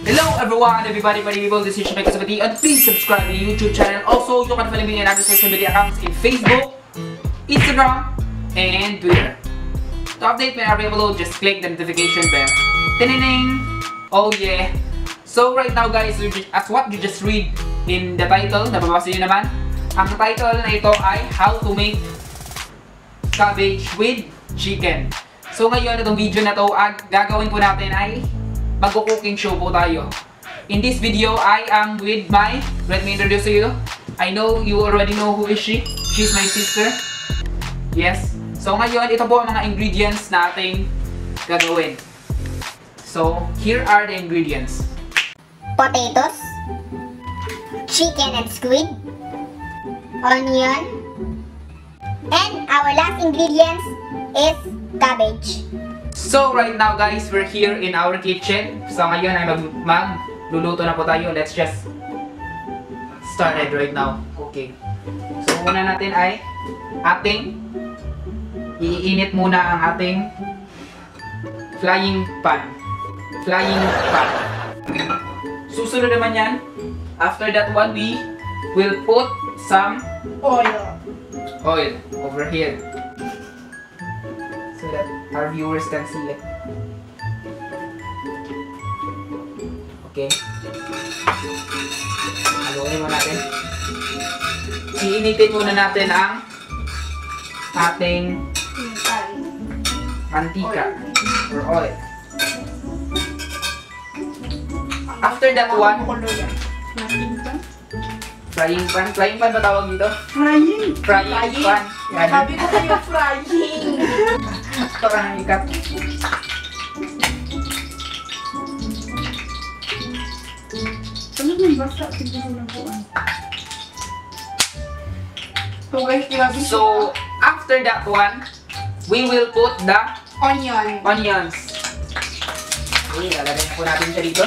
Hello everyone, everybody, people, this is Ginisang Cabbage, and please subscribe to the YouTube channel. Also, you can follow me in other social media accounts in Facebook, Instagram, and Twitter. To update whenever I upload, just click the notification bell. Tining! Oh yeah! So right now guys, as what you just read in the title, nababasa nyo naman, ang title na ito ay How to Make Cabbage with Chicken. So ngayon, itong video na to, gagawin po natin ay magko-cooking show po tayo. In this video, I am with let me introduce to you. I know you already know who is she. She's my sister. Yes. So ngayon, ito po ang mga ingredients na ating gagawin. So, here are the ingredients. Potatoes, chicken and squid, onion, and our last ingredients is cabbage. So right now guys, we're here in our kitchen. So ngayon ay magluluto na po tayo. Let's just start it right now. Okay. So muna natin ay iinit muna ang ating frying pan. Susunod naman yan. After that one, we will put some oil over here. So that our viewers can see it. Okay. Haluin mo natin. Iinitin muna natin ang ating mantika or oil. After that one, frying pan ba tawag dito? Frying pan. Sabi ko kayo frying. Ito ang ikat. Ano yung basta? Tignan mo lang. So guys, grabe siya. So, after that one, we will put the onions. Okay, lalagay na po natin siya dito.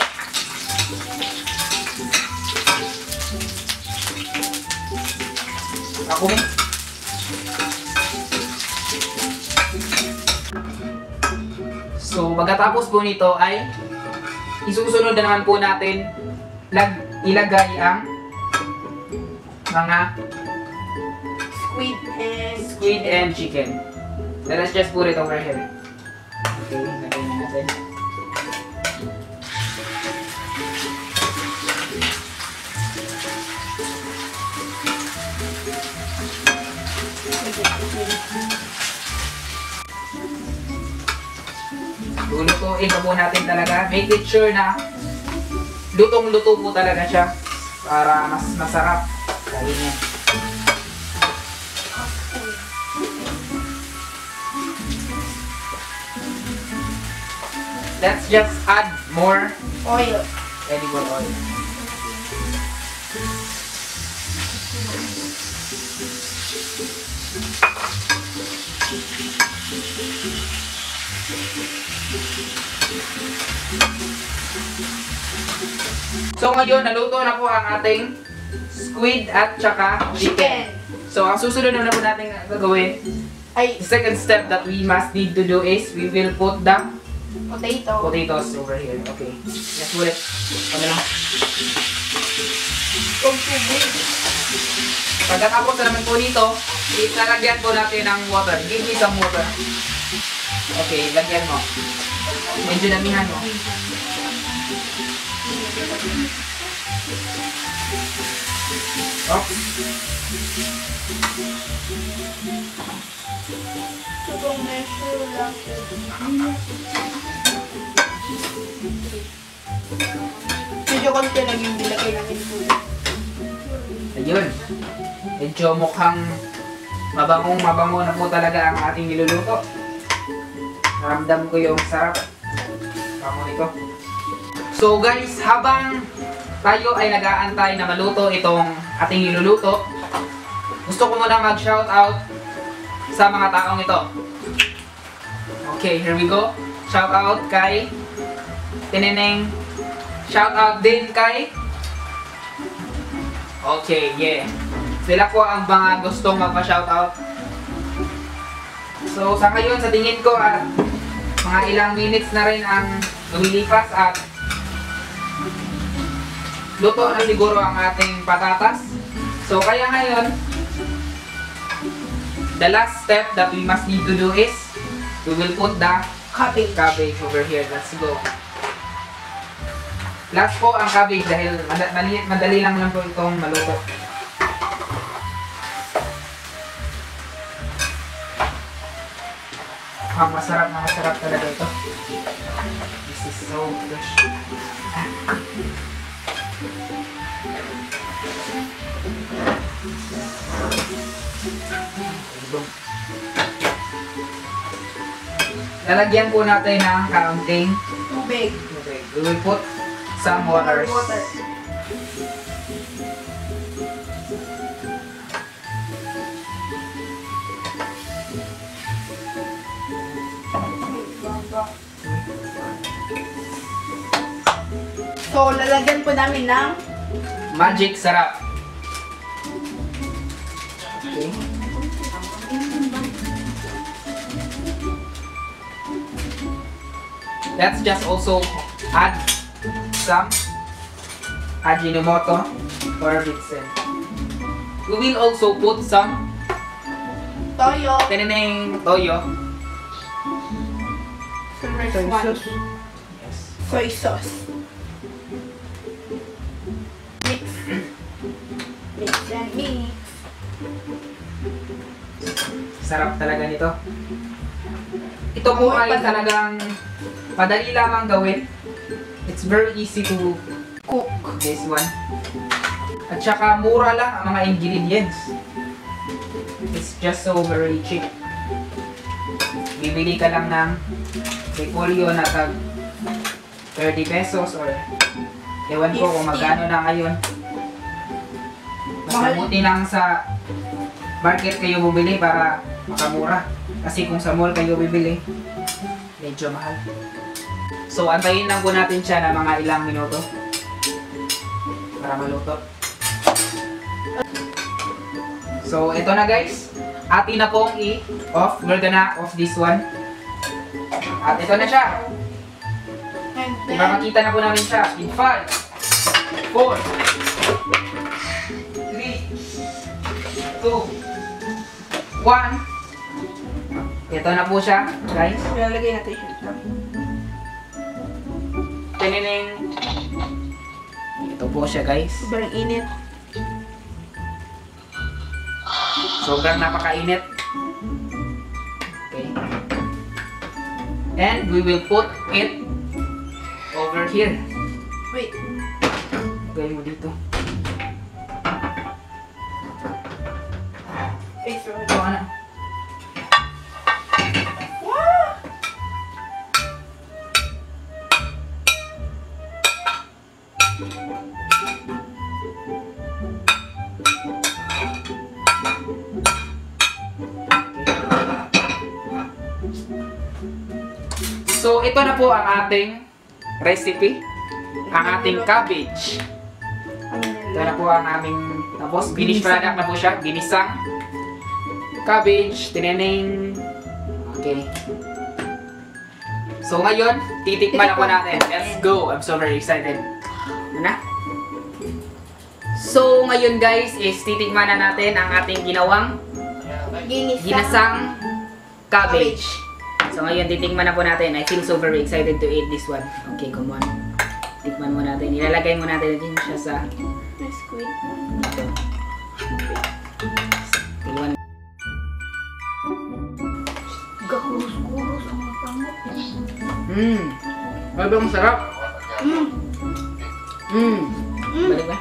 Ako mo. So, pagkatapos po nito ay isusunod na naman po natin ilagay ang mga squid and chicken. Then let's just put it over here. Okay, lagay na natin. Lulutuin po natin talaga. Make it sure na lutong-luto po talaga siya para mas masarap kainin. Let's just add more edible oil. So ngayon, naluto na po ang ating squid at saka chicken. So ang susunod na po natin gagawin, the second step that we must need to do is we will put the potatoes over here. Okay, let's put it. Ano lang? Pagkatapos na naman po nito, ilalagyan po natin ng water. Give me some water. Okay, lagyan mo. Medyo damihan mo. Oops. Medyo konti lang yung nilagay natin po. Ayun. Medyo mukhang mabango na po talaga ang ating niluluto. Naramdam ko yung sarap. Bango nito. So guys, habang tayo ay nag-aantay na maluto itong ating niluluto, gusto ko muna mag-shoutout sa mga taong ito. Okay, here we go. Shoutout kay Tineneng. Shoutout din kay... Okay, yeah. Sila po ang mga gustong magpa-shoutout. So sa ngayon, sa tingin ko, mga ilang minutes na rin ang lumilipas at luto na siguro ang ating patatas. So kaya ngayon, the last step that we must need to do is we will put the cabbage over here. Let's go. Last po ang cabbage dahil madali lang po itong maluto. Masarap na masarap talaga ito. This is so fresh. Lalagyan po natin ng kaunting Tubig. We will put some water. So, lalagyan po namin ng Magic sarap. Okay. Let's just also add some Ajinomoto or Vitsen. We will also put some toyo. toyo. Soy sauce. Yes. Soy sauce. Mix. Mix and mix. Sarap talaga nito. Ito po ay talagang madali lamang gawin. It's very easy to cook this one. At saka mura lang ang mga ingredients. It's just so very cheap. Bibili ka lang ng repolyo na tag 30 pesos or ewan ko kung magkano na ngayon. Mas mabuti lang sa market kayo bumili para makamura. Kasi kung sa mall kayo bibili, medyo mahal. So, antayin lang po natin siya na mga ilang minuto para maluto. So, ito na guys. Atin na pong i-off. We're gonna off this one. At ito na siya. And then, Ipapakita na po namin siya. In 5, 4, 3, 2, 1. Ito na po siya, guys. ilalagay natin siya dito. Tinining. Ito po siya, guys. Sobrang init. Sobrang napakainit. Okay. And we will put it over here. Wait. Lagay mo dito. Ito. Ito, ano? So, ito na po ang ating recipe. Ang ating cabbage. Ito na po ang aming tapos. Finished product na po siya. Ginisang cabbage. Tinining. Okay. So, ngayon, titikman na po natin. Let's go. I'm so very excited. Ano? So, ngayon guys, is titikman na natin ang ating ginawang ginasang cabbage. So ngayon, titikman na po natin. I feel so very excited to eat this one. Okay, come on. Tikman mo natin. Ilalagay mo natin din siya sa Squid. ito. Iwan. Gahurus-gurus ang mga pangot. Sobrang sarap. Balik na.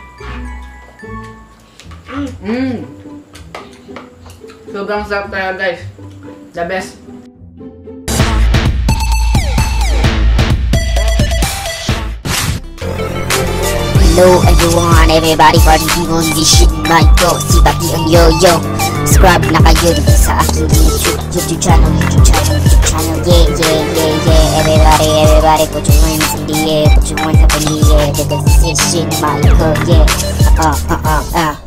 Sobrang sarap talaga guys. The best. Hello everyone, everybody party on this shit like go. Si Pati ang yo-yo. Subscribe na kayo dito sa aking YouTube channel. Yeah. Everybody put your hands in the air. Put your hands up in the air. Because this is shit like go, yeah.